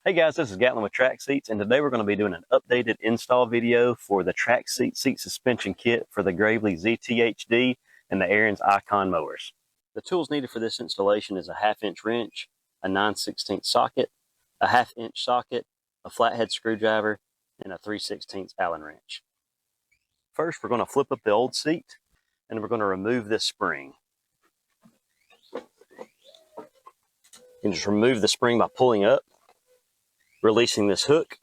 Hey guys, this is Gatlin with Trac Seats, and today we're going to be doing an updated install video for the Trac Seats Suspension Kit for the Gravely ZTHD and the Ariens Icon mowers. The tools needed for this installation is a 1/2-inch wrench, a 9/16 socket, a 1/2-inch socket, a flathead screwdriver, and a 3/16 Allen wrench. First, we're going to flip up the old seat, and we're going to remove this spring. You can just remove the spring by pulling up, releasing this hook,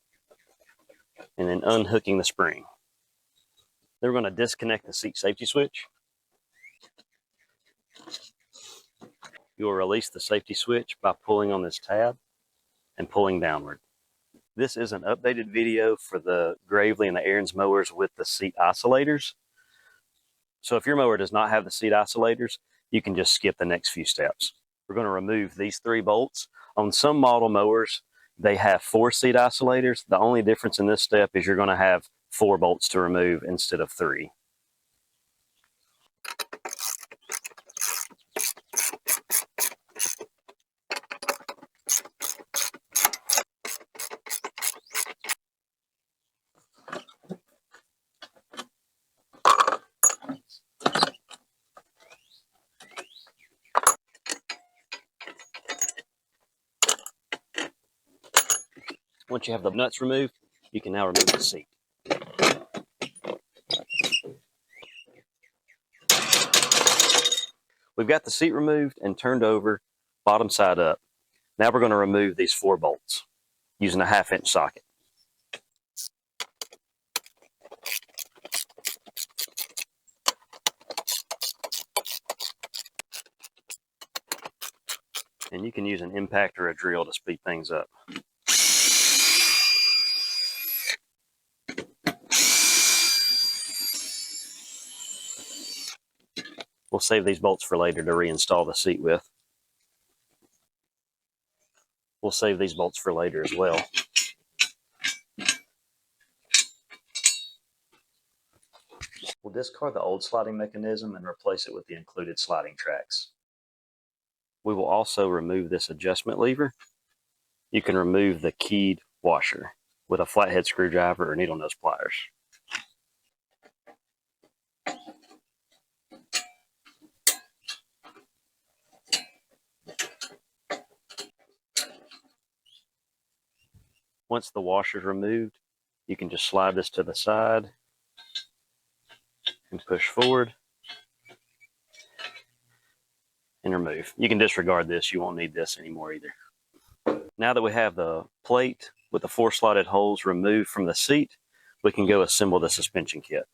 and then unhooking the spring. Then we're going to disconnect the seat safety switch. You will release the safety switch by pulling on this tab and pulling downward. This is an updated video for the Gravely and the Ariens mowers with the seat isolators. So if your mower does not have the seat isolators, you can just skip the next few steps. We're going to remove these 3 bolts. On some model mowers, they have 4 seat isolators. The only difference in this step is you're going to have 4 bolts to remove instead of 3. Once you have the nuts removed, you can now remove the seat. We've got the seat removed and turned over, bottom side up. Now we're going to remove these 4 bolts using a 1/2-inch socket. And you can use an impact or a drill to speed things up. We'll save these bolts for later to reinstall the seat with. We'll save these bolts for later as well. We'll discard the old sliding mechanism and replace it with the included sliding tracks. We will also remove this adjustment lever. You can remove the keyed washer with a flathead screwdriver or needle nose pliers. Once the washer is removed, you can just slide this to the side and push forward and remove. You can disregard this. You won't need this anymore either. Now that we have the plate with the 4 slotted holes removed from the seat, we can go assemble the suspension kit.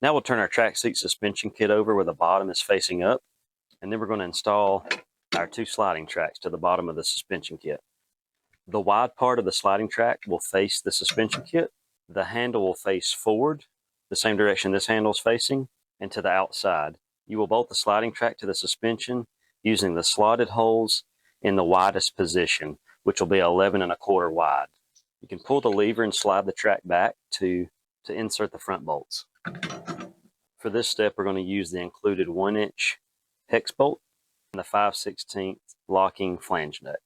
Now we'll turn our Trac Seats Suspension Kit over where the bottom is facing up, and then we're going to install our 2 sliding tracks to the bottom of the suspension kit. The wide part of the sliding track will face the suspension kit. The handle will face forward, the same direction this handle is facing, and to the outside. You will bolt the sliding track to the suspension using the slotted holes in the widest position, which will be 11 1/4 wide. You can pull the lever and slide the track back to insert the front bolts. For this step, we're going to use the included 1-inch hex bolt and the 5/16 locking flange nut.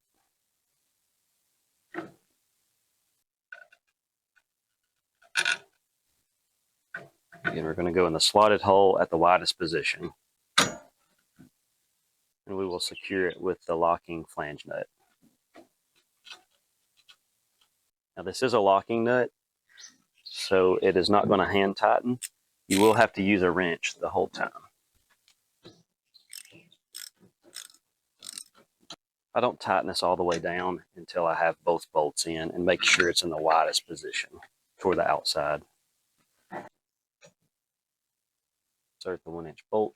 Again, we're going to go in the slotted hole at the widest position. And we will secure it with the locking flange nut. Now this is a locking nut, so it is not going to hand tighten. You will have to use a wrench the whole time. I don't tighten this all the way down until I have both bolts in and make sure it's in the widest position toward the outside. Insert the 1-inch bolt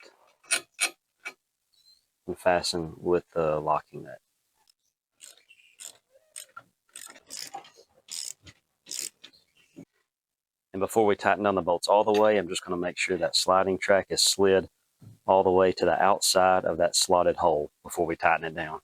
and fasten with the locking nut. And before we tighten down the bolts all the way, I'm just going to make sure that sliding track is slid all the way to the outside of that slotted hole before we tighten it down.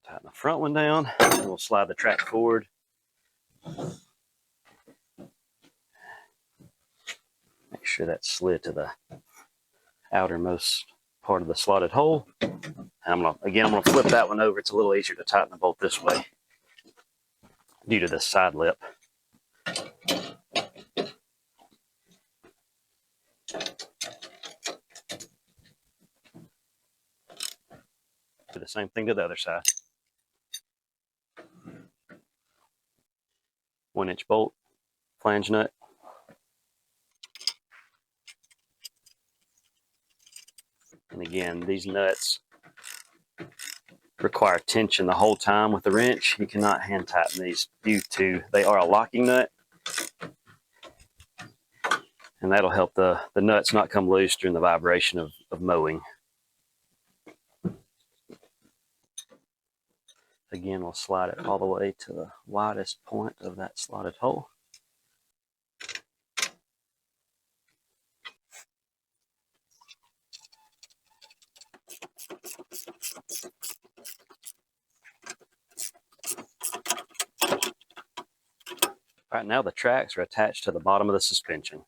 Tighten the front one down, and we'll slide the track forward. sure that's slid to the outermost part of the slotted hole. I'm gonna flip that one over. It's a little easier to tighten the bolt this way due to this side lip. Do the same thing to the other side. 1-inch bolt, flange nut. And again, these nuts require tension the whole time with the wrench. You cannot hand tighten these due to they are a locking nut. And that'll help the nuts not come loose during the vibration of mowing. Again, we'll slide it all the way to the widest point of that slotted hole. All right, now the tracks are attached to the bottom of the suspension.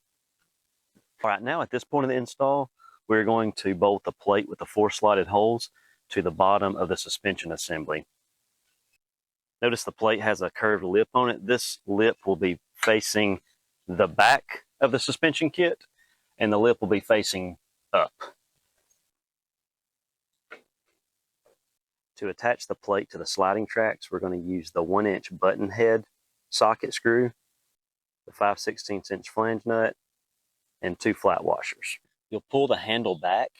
All right, now at this point of the install, we're going to bolt the plate with the 4 slotted holes to the bottom of the suspension assembly. Notice the plate has a curved lip on it. This lip will be facing the back of the suspension kit, and the lip will be facing up. To attach the plate to the sliding tracks, we're going to use the 1-inch button head socket screw, the 5/16" flange nut, and 2 flat washers. You'll pull the handle back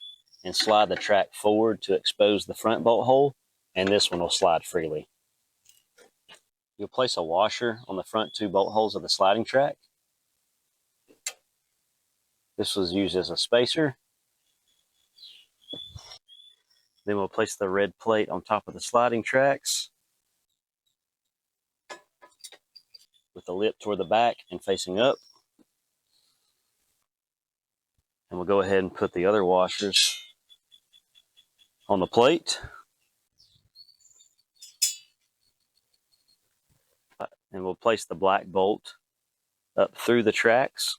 and slide the track forward to expose the front bolt hole, and this one will slide freely. You'll place a washer on the front 2 bolt holes of the sliding track. This was used as a spacer. Then we'll place the red plate on top of the sliding tracks with the lip toward the back and facing up. And we'll go ahead and put the other washers on the plate. And we'll place the black bolt up through the tracks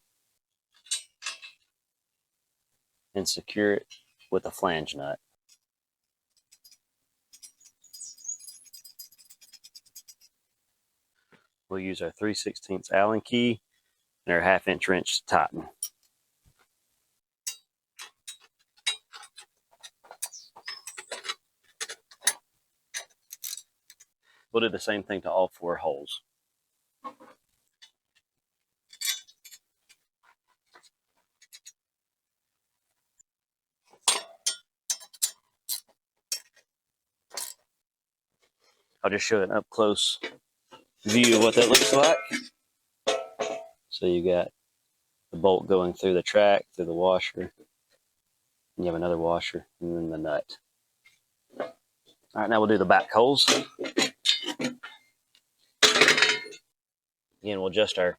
and secure it with a flange nut. We'll use our 3/16 Allen key and our 1/2-inch wrench to tighten. We'll do the same thing to all 4 holes. I'll just show an up-close view of what that looks like. So you got the bolt going through the track, through the washer, and you have another washer, and then the nut. All right, now we'll do the back holes. Again, we'll adjust our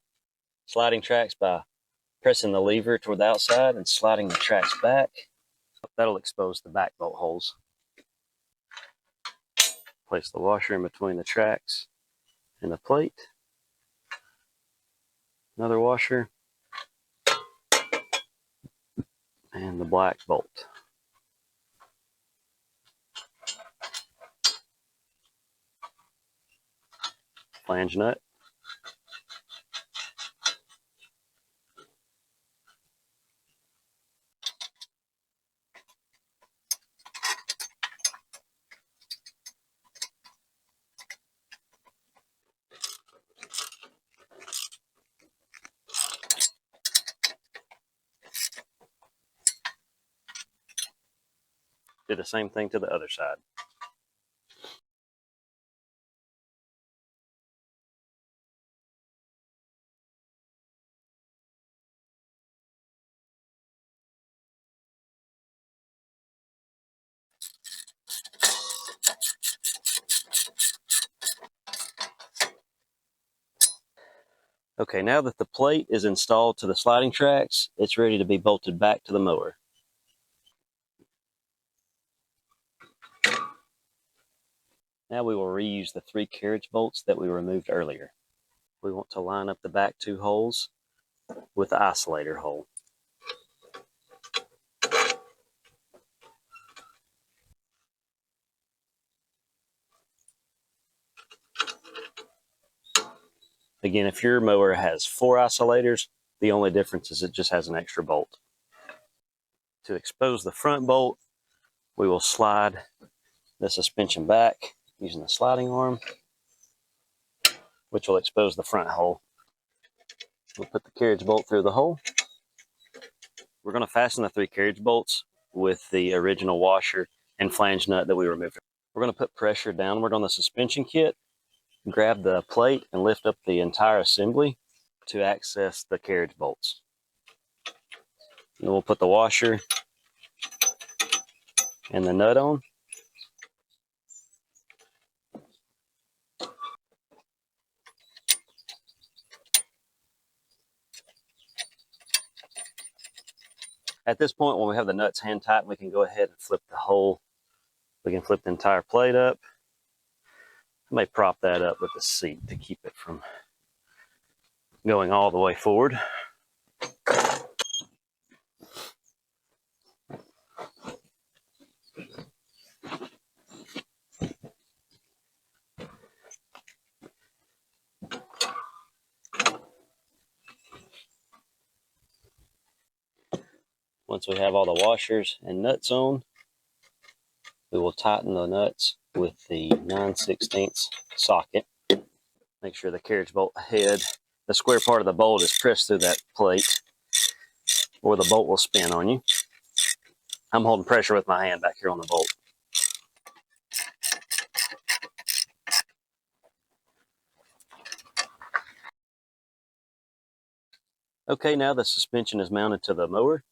sliding tracks by pressing the lever toward the outside and sliding the tracks back. That'll expose the back bolt holes. Place the washer in between the tracks and the plate. Another washer. And the black bolt. Flange nut. Do the same thing to the other side. Okay, now that the plate is installed to the sliding tracks, it's ready to be bolted back to the mower. Now we will reuse the 3 carriage bolts that we removed earlier. We want to line up the back 2 holes with the isolator hole. Again, if your mower has 4 isolators, the only difference is it just has an extra bolt. To expose the front bolt, we will slide the suspension back using the sliding arm, which will expose the front hole. We'll put the carriage bolt through the hole. We're going to fasten the 3 carriage bolts with the original washer and flange nut that we removed. We're going to put pressure downward on the suspension kit, grab the plate, and lift up the entire assembly to access the carriage bolts. And we'll put the washer and the nut on. At this point, when we have the nuts hand tight, we can go ahead and flip the hole. We can flip the entire plate up. I may prop that up with the seat to keep it from going all the way forward. Once we have all the washers and nuts on, we will tighten the nuts with the 9/16 socket. Make sure the carriage bolt head, the square part of the bolt, is pressed through that plate, or the bolt will spin on you. I'm holding pressure with my hand back here on the bolt. Okay, now the suspension is mounted to the mower.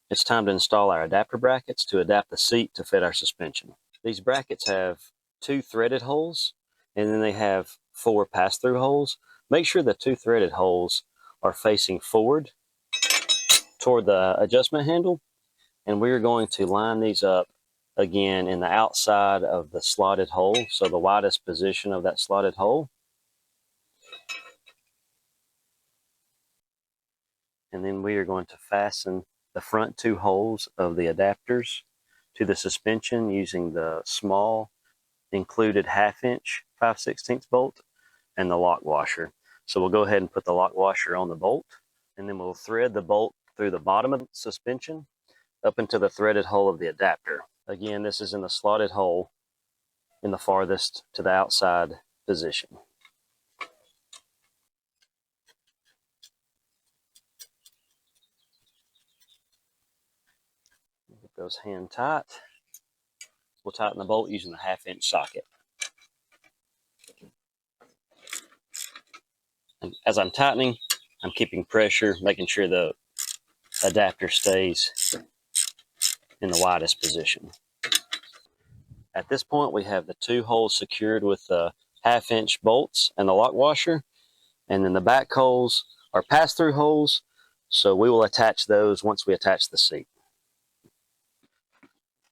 It's time to install our adapter brackets to adapt the seat to fit our suspension. These brackets have 2 threaded holes, and then they have 4 pass-through holes. Make sure the 2 threaded holes are facing forward toward the adjustment handle, and we're going to line these up again in the outside of the slotted hole, so the widest position of that slotted hole. And then we are going to fasten the front 2 holes of the adapters to the suspension using the small included 1/2-inch 5/16 bolt and the lock washer. So we'll go ahead and put the lock washer on the bolt, and then we'll thread the bolt through the bottom of the suspension up into the threaded hole of the adapter. Again, this is in the slotted hole in the farthest to the outside position. Get those hand tight. We'll tighten the bolt using the 1/2-inch socket. And as I'm tightening, I'm keeping pressure, making sure the adapter stays in the widest position. At this point, we have the 2 holes secured with the 1/2-inch bolts and the lock washer, and then the back holes are pass-through holes, so we will attach those once we attach the seat.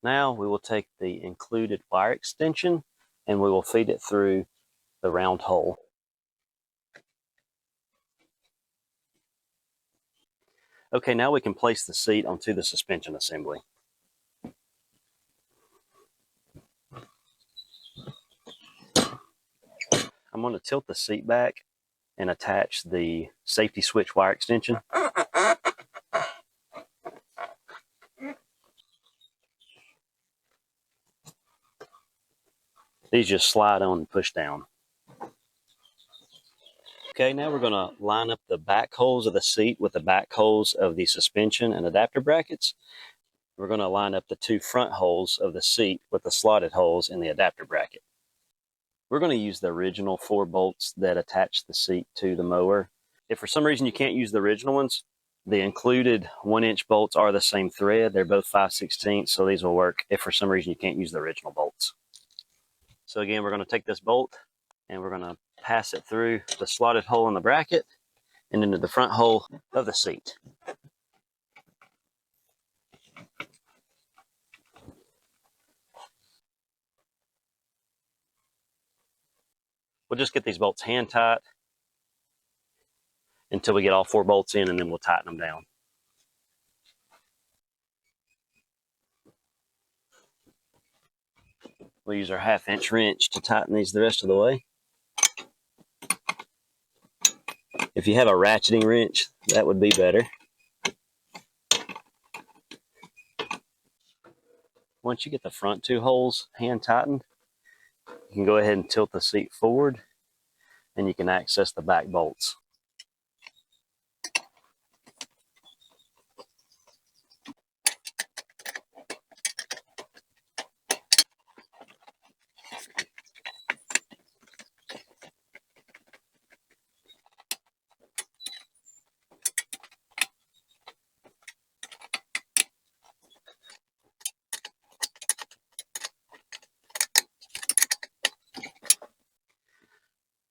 Now we will take the included wire extension and we will feed it through the round hole. Okay, now we can place the seat onto the suspension assembly. I'm going to tilt the seat back and attach the safety switch wire extension. These just slide on and push down. Okay, now we're going to line up the back holes of the seat with the back holes of the suspension and adapter brackets. We're going to line up the 2 front holes of the seat with the slotted holes in the adapter bracket. We're going to use the original 4 bolts that attach the seat to the mower. If for some reason you can't use the original ones, the included 1-inch bolts are the same thread. They're both 5/16, so these will work if for some reason you can't use the original bolts. So again, we're going to take this bolt and we're going to pass it through the slotted hole in the bracket and into the front hole of the seat. We'll just get these bolts hand tight until we get all 4 bolts in, and then we'll tighten them down. We'll use our 1/2-inch wrench to tighten these the rest of the way. If you have a ratcheting wrench, that would be better. Once you get the front two holes hand tightened, you can go ahead and tilt the seat forward and you can access the back bolts.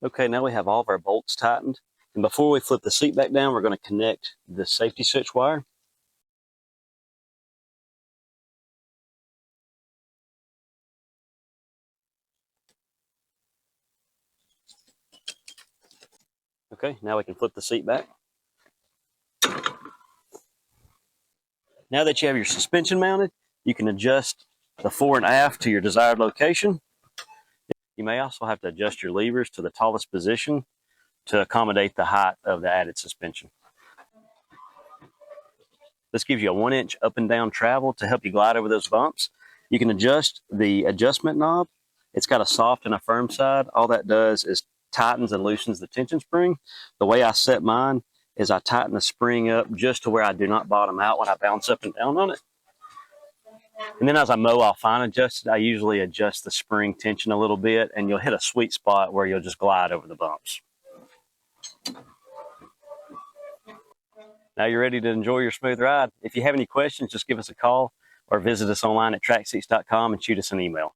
Okay, now we have all of our bolts tightened. And before we flip the seat back down, we're going to connect the safety switch wire. Okay, now we can flip the seat back. Now that you have your suspension mounted, you can adjust the fore and aft to your desired location. You may also have to adjust your levers to the tallest position to accommodate the height of the added suspension. This gives you a 1-inch up and down travel to help you glide over those bumps. You can adjust the adjustment knob. It's got a soft and a firm side. All that does is tightens and loosens the tension spring. The way I set mine is I tighten the spring up just to where I do not bottom out when I bounce up and down on it. And then as I mow, I'll fine adjust it. I usually adjust the spring tension a little bit, and you'll hit a sweet spot where you'll just glide over the bumps. Now you're ready to enjoy your smooth ride. If you have any questions, just give us a call or visit us online at tracseats.com and shoot us an email.